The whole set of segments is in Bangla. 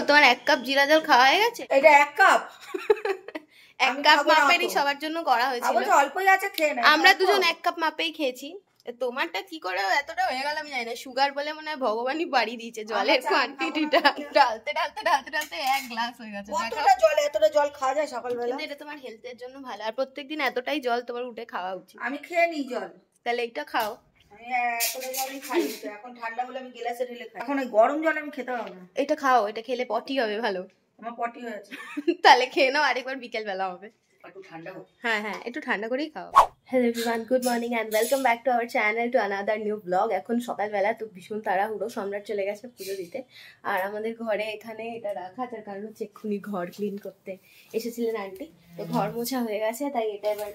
তোমার 1 কাপ জিরা জল খাওয়া হয়ে গেছে? এটা 1 কাপ 1 কাপ মাপেরই সবার জন্য করা হয়েছিল। অল্পই আছে, খেয়ে না। আমরা দুজন 1 কাপ মাপেই খেয়েছি। তোমারটা কি করে এতটা হয়ে গেল আমি জানি না। সুগার বলে মনে হয় ভগবানই বাড়ি দিয়েছে জলের কোয়ান্টিটিটা। ঢালতে ঢালতে ঢালতে ঢালতে 1 গ্লাস হয়ে গেছে। এতটা জল খাওয়া যায় সকালবেলা? কিন্তু এটা তোমার হেলথের জন্য ভালো, আর প্রত্যেকদিন এতটাই জল তোমার উঠে খাওয়া উচিত। আমি খেয়ে নিই জল। তাহলে এটা খাও। আমি এতটা জলই খাই, এখন ঠান্ডা হলে আমি গ্লাসে ঢেলে খাই। এখন গরম জল আমি খেতে পারবো না। এটা খাও, এটা খেলে পটি হবে ভালো। আমার পটি হয়েছে। তাহলে খেয়ে নাও, আরেকবার বিকেল বেলা হবে। একটু ঠান্ডা হোক। হ্যাঁ হ্যাঁ, একটু ঠান্ডা করেই খাও। Hello everyone, good morning and welcome back to our channel, to another new blog. এখন সকালবেলা তো ভীষণ তাড়াহুড়ো, সম্রাট চলে গেছে পুজো দিতে। আর আমাদের ঘরে এখানে এটা রাখা, তার কারণ হচ্ছে এক্ষুনি ঘর ক্লিন করতে এসেছিলেন আন্টি। তো ঘর মোছা হয়ে গেছে, তাই এটা এবার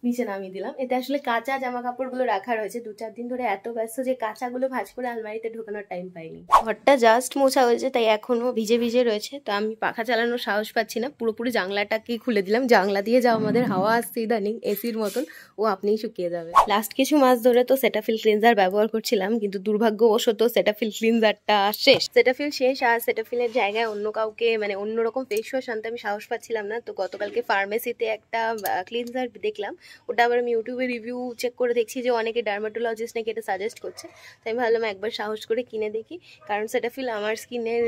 নিচে নামিয়ে দিলাম। এতে আসলে কাঁচা জামা কাপড়গুলো রাখা রয়েছে। 2-4 দিন ধরে এত ব্যস্ত যে কাঁচাগুলো ভাঁজ করে আলমারিতে ঢোকানোর টাইম পাইনি। ঘরটা জাস্ট মোছা হয়েছে, তাই এখনো ভিজে ভিজে রয়েছে। তো আমি পাখা চালানোর সাহস পাচ্ছি না, পুরোপুরি জানলাটাকে খুলে দিলাম। জানলা দিয়ে যা আমাদের হাওয়া আসছে ইদানিং, এসির মতন, ও আপনিই শুকিয়ে যাবে। লাস্ট কিছু মাস ধরে তো সেটাফিল ক্লিনজার ব্যবহার করছিলাম, কিন্তু দুর্ভাগ্যবশত সেটাফিল ক্লিনজারটা শেষ। সেটাফিল শেষ, আর সেটাফিলের জায়গায় অন্য কাউকে মানে অন্যরকম ফেস ওয়াশ আনতে আমি সাহস পাচ্ছিলাম না। তো গতকালকে ফার্মেসিতে একটা ক্লিনজার দেখলাম, ওটা আবার আমি ইউটিউবে রিভিউ চেক করে দেখছি যে অনেকে ডার্মাটোলজিস্ট নাকি এটা সাজেস্ট করছে। তাই আমি ভাবলাম একবার সাহস করে কিনে দেখি, কারণ সেটাফিল আমার স্কিনের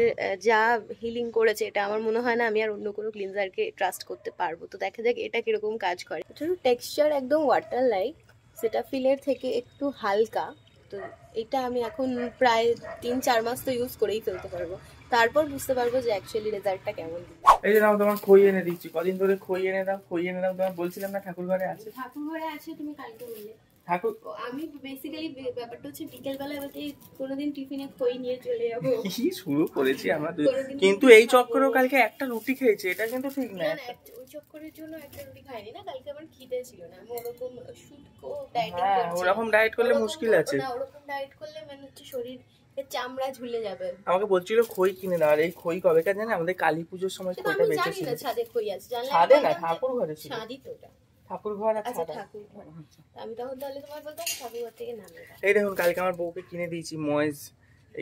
যা হিলিং করেছে, এটা আমার মনে হয় না আমি আর অন্য কোনো ক্লিনজারকে ট্রাস্ট করতে পারবো। তো দেখা যাক এটা কিরকম কাজ করে। এটার টেক্সচার একদম ওয়াটার লাইক, সেটাফিলের থেকে একটু হালকা। তো এটা আমি এখন প্রায় 3-4 মাস তো ইউজ করেই ফেলতে পারবো, তারপর বুঝতে পারবো যে অ্যাকচুয়ালি রেজাল্টটা কেমন। এই যে নাও, তোমার খই এনে দিচ্ছি। কদিন ধরে খই এনে দাও, খই এনে দাও। তোমার বলছিলাম না ঠাকুর ঘরে আছে। ঠাকুর ঘরে আছে, তুমি কালকে বললে। ঠাকুর আমি বেসিক্যালি ব্যাপারটা হচ্ছে বিকেলবেলা আমাকে কোনোদিন টিফিনে খই নিয়ে চলে যাবো। কি শুরু করেছি আমরা, কিন্তু এই চক্করেও কালকে একটা রুটি খেয়েছি, এটা কিন্তু ঠিক না। ওই চক্করের জন্য একটা রুটি খাইনি না, কালকে আমার খিদে ছিল না। আমি ওরকম শুটকো ডায়েটিং হ্যাঁ, ওরকম ডায়েট করলে মুশকিল আছে। না, ওরকম ডায়েট করলে মানে হচ্ছে শরীর চামড়া ঝুলে যাবে। আমাকে বলছিল খই কিনে দাও, আর এই খই কবেকার জানি আমাদের কালী পুজোর সময় খইটা বেঁচেছিল। ছাদে খই আছে, ছাদে না, ঠাকুর ঘরে ছিল। ছাদই তো ওটা ঠাকুর ঘর আছে। ঠাকুর ঘর। আমি তখন তাহলে তোমার বলতাম ঠাকুর ঘর থেকে নামিয়ে দাও। এই দেখুন, কালকে আমার বউকে কিনে দিয়েছি ময়েজ।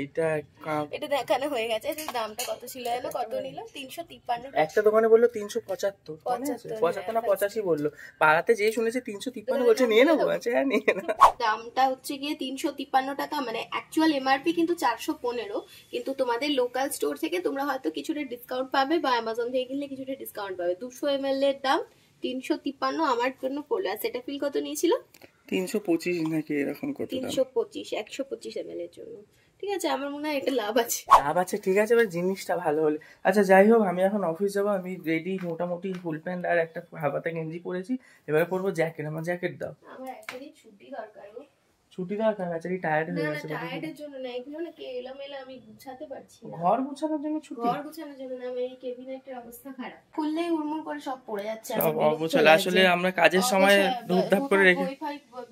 এটা দেখানো হয়ে গেছে। দামটা কত ছিল জানো? কত নিল? 353 টাকা। একটা দোকানে বললো 375, 75 না 85 বললো। পাড়াতে যেই শুনেছে 353 বলছে নিয়ে নেবো। আচ্ছা হ্যাঁ নিয়ে নাও। দামটা হচ্ছে গিয়ে 353 টাকা, মানে অ্যাকচুয়াল এমআরপি কিন্তু 415। কিন্তু তোমাদের লোকাল স্টোর থেকে তোমরা হয়তো কিছুটা ডিসকাউন্ট পাবে, বা অ্যামাজন থেকে কিনলে কিছুটা ডিসকাউন্ট পাবে। 200 ml এর দাম 353 আমার জন্য পড়লো। আর সেটা ফিল কত নিয়েছিল? 325 নাকি এরকম কত দাম? 325, 125 ml এর জন্য। ঠিক আছে, আমার মনে হয় এটা লাভ আছে। লাভ আছে, ঠিক আছে, এবার জিনিসটা ভালো হলে। আচ্ছা যাই হোক, আমি এখন অফিস যাবো। আমি রেডি, মোটামুটি ফুল প্যান্ট আর একটা হাফাতা গেঞ্জি পরেছি। এবারে পরবো জ্যাকেট। আমার জ্যাকেট দাও। আমার একটাই ছুটি দরকার। ছুটি দরকার আছে, টায়ার্ড হয়ে গেছে। টায়ার্ডের জন্য না, এগুলো না এলোমেলো আমি গুছাতে পারছি না। ঘর গুছানোর জন্য ছুটি? ঘর গুছানোর জন্য না, এই ক্যাবিনেটের অবস্থা খারাপ। খুললেই উড়মুড় করে সব পড়ে যাচ্ছে। সব অগোছালো। আসলে আমরা কাজের সময় ধুপধাপ করে রেখে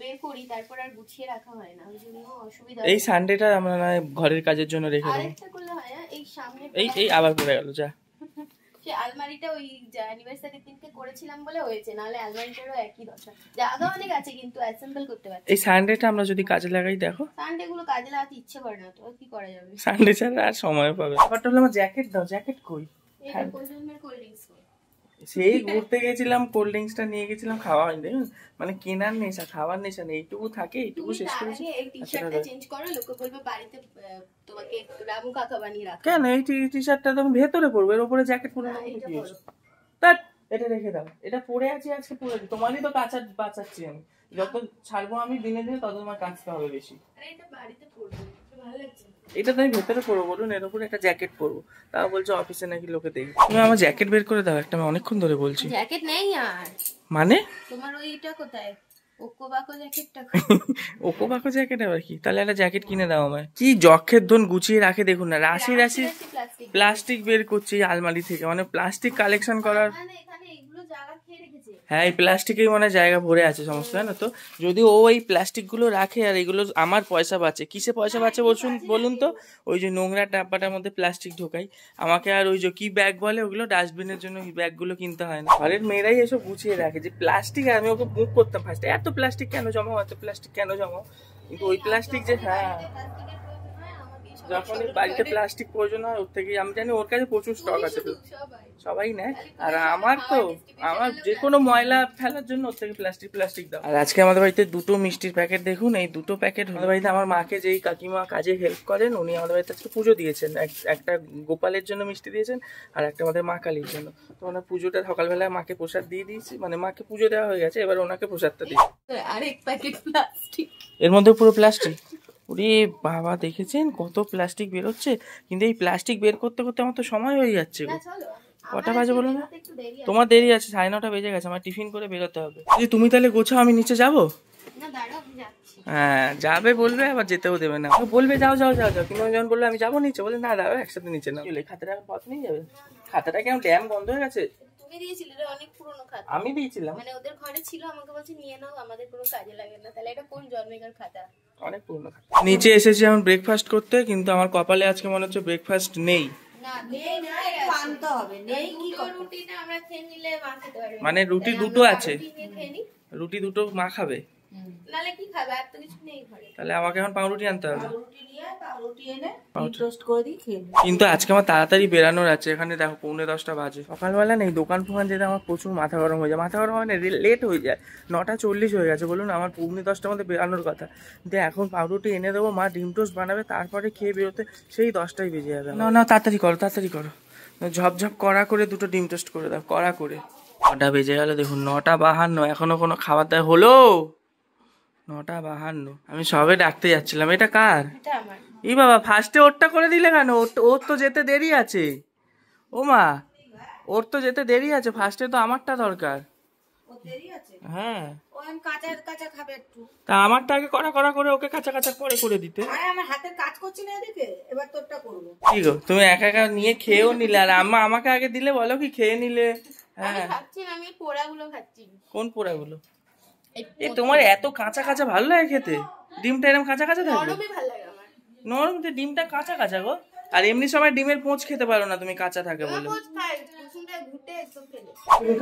বের করি, তারপর আর গুছিয়ে রাখা হয় না, ওই জন্য অসুবিধা। এই সানডেটা আমরা না ঘরের কাজের জন্য রেখে দেবো। আরেকটা করলে হয় না, এই সামনে এই আবার পড়ে গেল। যা, সে আলমারিটা ওই অ্যানিভার্সারির দিনকে করেছিলাম বলে হয়েছে, নাহলে আলমারিটারও একই দশা। জায়গা অনেক আছে কিন্তু অ্যাসেম্বল করতে পারছি। এই সানডেটা আমরা যদি কাজে লাগাই, দেখো সানডে গুলো কাজে লাগাতে ইচ্ছে করে না, তো কি করা যাবে? সানডে ছাড়া আর সময় পাবে। ব্যাপারটা হলো আমার জ্যাকেট দাও। জ্যাকেট কই? এটা কোলজনের কোল্ড ড্রিঙ্কস। সেই ঘুরতে গেছিলাম, কোল্ড ড্রিঙ্কসটা নিয়ে গেছিলাম, খাওয়া হয়নি। দেখুন মানে কেনার নেশা, খাওয়ার নেশা নেই। এইটুকু থাকে, এইটুকু শেষ করেছি। এই টি-শার্টটা চেঞ্জ করো, লোকে বলবে বাড়িতে তোমাকে রামু কাকা বানিয়ে রাখা। কেন এই টি-শার্টটা তো আমি ভেতরে পরবো, এর উপরে জ্যাকেট পরে নেবো কি হয়েছে? তার এটা রেখে দাও। এটা পরে আছি আজকে পরে। তোমারই তো বাঁচাচ্ছি আমি। যত ছাড়বো আমি দিনে দিনে, তত তোমার কাচতে হবে বেশি। আরে এটা বাড়িতে পরবো, ভালো লাগছে। এটা তো আমি ভেতরে পরবো, বলুন, এর উপরে একটা জ্যাকেট পরবো। তাও বলছো অফিসে নাকি লোকে দেখবে। তুমি আমার জ্যাকেট বের করে দাও একটা, আমি অনেকক্ষণ ধরে বলছি। জ্যাকেট নেই আর। মানে তোমার ওইটা কোথায়? ওকোবাকো জ্যাকেটটা? ওকোবাকো জ্যাকেট আবার কি? তাহলে একটা জ্যাকেট কিনে দাও আমায়। কি যক্ষের ধন গুছিয়ে রাখে দেখুন না, রাশি রাশি প্লাস্টিক বের করছি আলমারি থেকে। মানে প্লাস্টিক কালেকশন করার। হ্যাঁ, এই প্লাস্টিকেই মানে জায়গা ভরে আছে সমস্ত, জানো তো। যদি ও এই প্লাস্টিক গুলো রাখে, আর এগুলো আমার পয়সা বাঁচে। কিসে পয়সা বাঁচে বলুন তো? ওই যে নোংরা ডাব্বাটার মধ্যে প্লাস্টিক ঢোকাই, আমাকে আর ওই যে কি ব্যাগ বলে ওগুলো, ডাস্টবিনের জন্য ওই ব্যাগগুলো কিনতে হয় না। ঘরের মেয়েরাই এসব গুছিয়ে রাখে যে প্লাস্টিক। আমি ওকে মুখ করতাম ফার্স্টে, এত প্লাস্টিক কেন জমাও, এত প্লাস্টিক কেন জমাও। কিন্তু ওই প্লাস্টিক যে, হ্যাঁ যখনই বাড়িতে প্লাস্টিক প্রয়োজন হয় ওর থেকে, আমি জানি ওর কাছে প্রচুর স্টক আছে, সবাই নেয়। আর আমার যে কোনো ময়লা ফেলার জন্য ওর থেকে প্লাস্টিক দাও। আর আজকে আমাদের বাড়িতে দুটো মিষ্টির প্যাকেট, দেখুন এই দুটো প্যাকেট আমাদের বাড়িতে আমার মাকে যেই কাকিমা কাজে হেল্প করেন উনি আমাদের বাড়িতে আজকে পুজো দিয়েছেন। একটা গোপালের জন্য মিষ্টি দিয়েছেন আর একটা আমাদের মা কালীর জন্য। তো ওনার পুজোটা সকালবেলায় মাকে প্রসাদ দিয়ে দিয়েছি, মানে মাকে পুজো দেওয়া হয়ে গেছে, এবার ওনাকে প্রসাদটা দিই। আরেক প্যাকেট প্লাস্টিক, এর মধ্যে পুরো প্লাস্টিক। ওরে বাবা, দেখেছেন কত প্লাস্টিক বেরোচ্ছে, কিন্তু এই প্লাস্টিক বের করতে করতে আমার তো সময় হয়ে যাচ্ছে। কটা বাজে বলো না? তোমার দেরি আছে, 9:30 বেজে গেছে, আমার টিফিন করে বেরোতে হবে। তুমি তাহলে গোছাও, আমি নিচে যাবো। হ্যাঁ যাবে বলবে, আবার যেতেও দেবে না, বলবে যাও যাও যাও যাও, কিন্তু যখন বললে আমি যাবো নিচে, বলে না দাঁড়াও একসাথে নিচে না। খাতাটা পথ নিয়ে যাবে, খাতাটা কেমন ড্যাম বন্ধ হয়ে গেছে। অনেক পুরনো খাতা আমি দিয়েছিলাম, মানে ওদের ঘরে ছিল, আমাকে বলছে নিয়ে নাও, আমাদের কোনো কাজে লাগে না। তাহলে এটা কোন জন্মেকার খাতা? অনেক পুরনো খাতা। নিচে এসেছি এখন ব্রেকফাস্ট করতে, কিন্তু আমার কপালে আজকে মনে হচ্ছে ব্রেকফাস্ট নেই। মানে রুটি দুটো আছে, রুটি দুটো মা খাবে, তাহলে আমাকে এখন পাউরুটি আনতে হবে। কিন্তু আজকে আমার তাড়াতাড়ি বেরানোর আছে, এখানে দেখো 9:45 বাজে। সকালবেলা নেই দোকান ফোকান যেতে আমার প্রচুর মাথা গরম হয়ে যায়, মাথা গরম মানে লেট হয়ে যায়, 9:40 হয়ে গেছে। বলুন আমার 9:45 মধ্যে বেরানোর কথা, কিন্তু এখন পাউরুটি এনে দেবো, মা ডিম টোস্ট বানাবে, তারপরে খেয়ে বেরোতে সেই 10টাই বেজে যাবে। না না তাড়াতাড়ি করো তাড়াতাড়ি করো, ঝপঝপ কড়া করে দুটো ডিম টোস্ট করে দাও, কড়া করে। 9টা বেজে গেল, দেখুন 9:52, এখনো কোনো খাবার দাবার হলো? 9:52, আমি সবে ডাকতে যাচ্ছিলাম। এটা কার? এই বাবা, ফার্স্টে ওরটা করে দিলে কেন? ওর তো যেতে দেরি আছে। ও মা, ওর তো যেতে দেরি আছে, ফার্স্টে তো আমারটা দরকার। হ্যাঁ তা আমারটা আগে কড়া কড়া করে ওকে কাঁচা কাঁচা করে দিতে। আমার হাতের কাজ করছি না এদিকে, এবার তোরটা করবো। কি গো, তুমি একা একা নিয়ে খেয়েও নিলে, আর আম্মা আমাকে আগে দিলে, বলো কি খেয়ে নিলে। হ্যাঁ আমি পোড়াগুলো খাচ্ছি। কোন পোড়াগুলো? এই তোমার এত কাঁচা কাঁচা ভালো লাগে খেতে? ডিমটা এরকম কাঁচা কাঁচা থাকবে? নরম, ডিমটা কাঁচা কাঁচা গো। আর এমনি সময় ডিমের পোঁচ খেতে পারো না তুমি, কাঁচা থাকে বলে।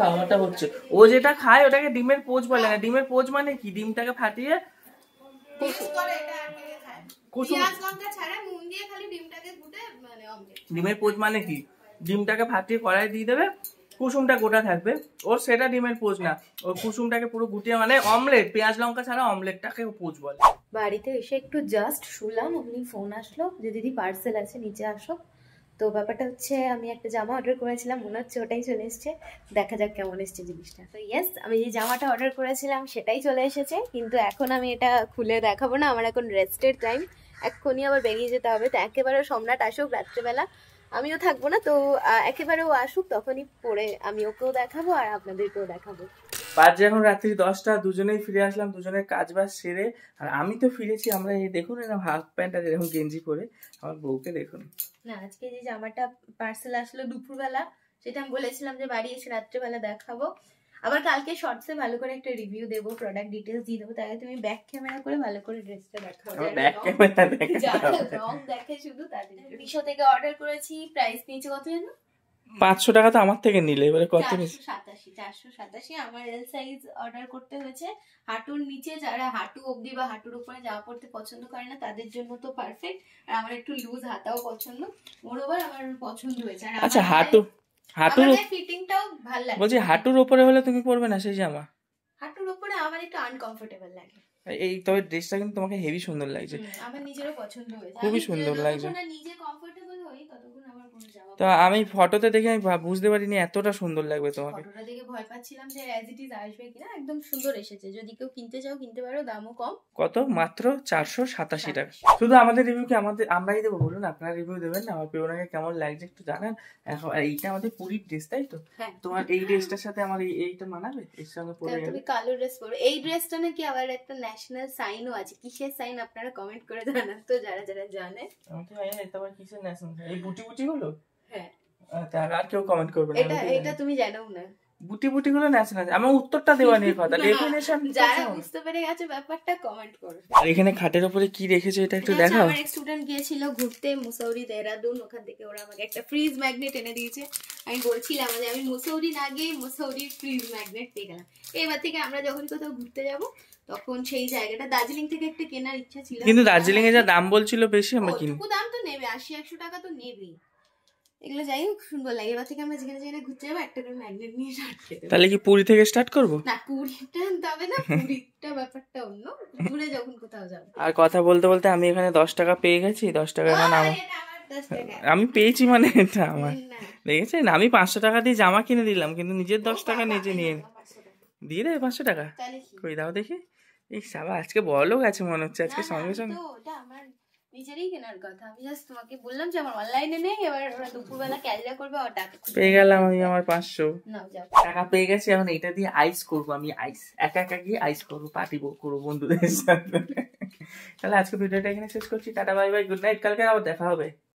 খাওয়াটা হচ্ছে, ও যেটা খায় ওটাকে ডিমের পোঁচ বলে না। ডিমের পোঁচ মানে কি? ডিমটাকে ফাটিয়ে ডিমের পোঁচ মানে কি? ডিমটাকে ফাটিয়ে কড়াই দিয়ে দেবে, কুসুমটা গোটা থাকবে, ওর সেটা ডিমের পোঁচ না। ওর কুসুমটাকে পুরো গুটিয়ে, মানে অমলেট, পেঁয়াজ লঙ্কা ছাড়া অমলেটটাকে পোঁচ বলে। বাড়িতে এসে একটু জাস্ট শুলাম, অমনি ফোন আসলো যে দিদি পার্সেল আছে নিচে আসো। তো ব্যাপারটা হচ্ছে আমি একটা জামা অর্ডার করেছিলাম, মনে হচ্ছে ওটাই চলে এসেছে, দেখা যাক কেমন এসছে জিনিসটা। তো ইয়েস, আমি যে জামাটা অর্ডার করেছিলাম সেটাই চলে এসেছে, কিন্তু এখন আমি এটা খুলে দেখাবো না, আমার এখন রেস্টের টাইম, এক্ষুনি আবার বেরিয়ে যেতে হবে। তো একেবারে সম্রাট আসুক রাত্রেবেলা, আমিও থাকবো না, তো একেবারে ও আসুক, তখনই পরে আমি ওকেও দেখাবো আর আপনাদেরকেও দেখাবো। বাজে এখন রাত্রি 10টা, দুজনেই ফিরে আসলাম, দুজনের কাজ বাজ সেরে। আর আমি তো ফিরেছি, আমরা এই দেখুন এরকম হাফ প্যান্ট আর এরকম গেঞ্জি পরে, আমার বউকে দেখুন না। আজকে যে জামাটা পার্সেল আসলো দুপুরবেলা, সেটা আমি বলেছিলাম যে বাড়ি এসে রাত্রেবেলা দেখাবো। আবার কালকে শর্টসে ভালো করে একটা রিভিউ দেবো, প্রোডাক্ট ডিটেলস দিয়ে দেবো, তাই তুমি ব্যাক ক্যামেরা করে ভালো করে ড্রেসটা দেখাবো। ব্যাক ক্যামেরা রং দেখে শুধু তাদের। মিশো থেকে অর্ডার করেছি, প্রাইস নিয়েছে কত জানো? 500 টাকা তো আমার থেকে নিলে, এবারে কত নিচ্ছে? 487। আমার এল সাইজ অর্ডার করতে হয়েছে। হাঁটুর নিচে, যারা হাঁটু অবধি বা হাঁটুর উপরে জামা পড়তে পছন্দ করে না তাদের জন্য তো পারফেক্ট। আর আমার একটু লুজ হাতাও পছন্দ, মোরওভার আমার পছন্দ হয়েছে। আর আচ্ছা, হাঁটুর ফিটিংটাও ভালো লাগে। বলছি হাঁটুর উপরে হলে তুমি পরবে না সেই জামা? হাঁটুর উপরে আমার একটু আনকমফোর্টেবল লাগে। এই তবে ড্রেসটা কিন্তু তোমাকে হেভি সুন্দর লাগছে, আমার নিজেরও পছন্দ হয়েছে, খুবই সুন্দর লাগছে। নিজে কমফোর্টেবল হই ততক্ষণ আমার কোনো জামা। তো আমি ফটোতে দেখে আমি বুঝতে পারিনি এতটা সুন্দর লাগবে তোমাকে। ফটোটা দেখে ভয় পাচ্ছিলাম যে অ্যাজ ইট ইজ আসবে কিনা, একদম সুন্দর এসেছে। যদি কেউ কিনতে চাও কিনতে পারো, দামও কম। কত? মাত্র 487 টাকা। শুধু আমাদের রিভিউ কি আমরাই দেবো বলুন? আপনারা রিভিউ দেবেন না? আমার প্রিয়নাকে কেমন লাগছে একটু জানান। এখন এইটা আমাদের পুরীর ড্রেস, তাই তো? তোমার এই ড্রেসটার সাথে আমার এইটা মানাবে? এর সঙ্গে পরে তুমি কালো ড্রেস পরো। এই ড্রেসটা নাকি আবার একটা ন্যাশনাল সাইনও আছে, কিসের সাইন আপনারা কমেন্ট করে জানান তো, যারা যারা জানে। আমি তো জানি না এটা আবার কিসের ন্যাশনাল, এই বুটি বুটি গুলো। হ্যাঁ আর কেউ কমেন্ট করবে না। এটা তুমি জানো না? বুটি বুটি গুলো নাচে না, আমার উত্তরটা দেওয়া নিয়ে কথা, ডেফিনেশন। যারা বুঝতে পেরে গেছে ব্যাপারটা কমেন্ট করো। আর এখানে খাটের উপরে কি রেখেছো এটা একটু দেখাও। আমার এক স্টুডেন্ট গিয়েছিল ঘুরতে মুসৌরি দেহরাদুন, ওখান থেকে ওরা আমাকে একটা ফ্রিজ ম্যাগনেট এনে দিয়েছে। আমি বলছিলাম যে আমি মুসৌরি না গিয়ে মুসৌরির ফ্রিজ ম্যাগনেট পেয়ে গেলাম। এবার থেকে আমরা যখন কোথাও ঘুরতে যাব তখন সেই জায়গাটা দার্জিলিং থেকে একটা কেনার ইচ্ছা ছিল, কিন্তু দার্জিলিং এ যা দাম বলছিল বেশি, আমরা কিনি। দাম তো নেবে 80-100 টাকা তো নেবেই। এগুলো যাই হোক সুন্দর লাগে। এবার থেকে আমরা যেখানে যেখানে ঘুরতে যাবো একটা করে ম্যাগনেট নিয়ে খেতে। তাহলে কি পুরী থেকে স্টার্ট করবো? না পুরীটা তবে না, পুরীটা ব্যাপারটা অন্য, দূরে যখন কোথাও যাবো। আর কথা বলতে বলতে আমি এখানে 10 টাকা পেয়ে গেছি। 10 টাকা এখন আমি পেয়েছি, মানে এটা আমার দেখেছেন। আমি 500 টাকা দিয়ে জামা কিনে দিলাম, কিন্তু নিজের 10 টাকা নিজে নিয়ে দিয়ে দেবে 500 টাকা। কই দাও দেখি। এই সাবা আজকে বড়লোক আছে মনে হচ্ছে আজকে, সঙ্গে সঙ্গে। ওটা আমার নিজেরই কেনার কথা, আমি জাস্ট তোমাকে বললাম যে আমার অনলাইনে নেই, এবার ওরা দুপুরবেলা ক্যালকুলেট করবে আর টাকা পেয়ে গেলাম আমি আমার 500 নাও যাও টাকা পেয়ে গেছি। এখন এটা দিয়ে আইস করবো আমি, আইস একা একা গিয়ে আইস করবো, পার্টি করবো বন্ধুদের সাথে। তাহলে আজকে ভিডিওটা এখানে শেষ করছি। Tata bye bye, good night. কালকে আবার দেখা হবে।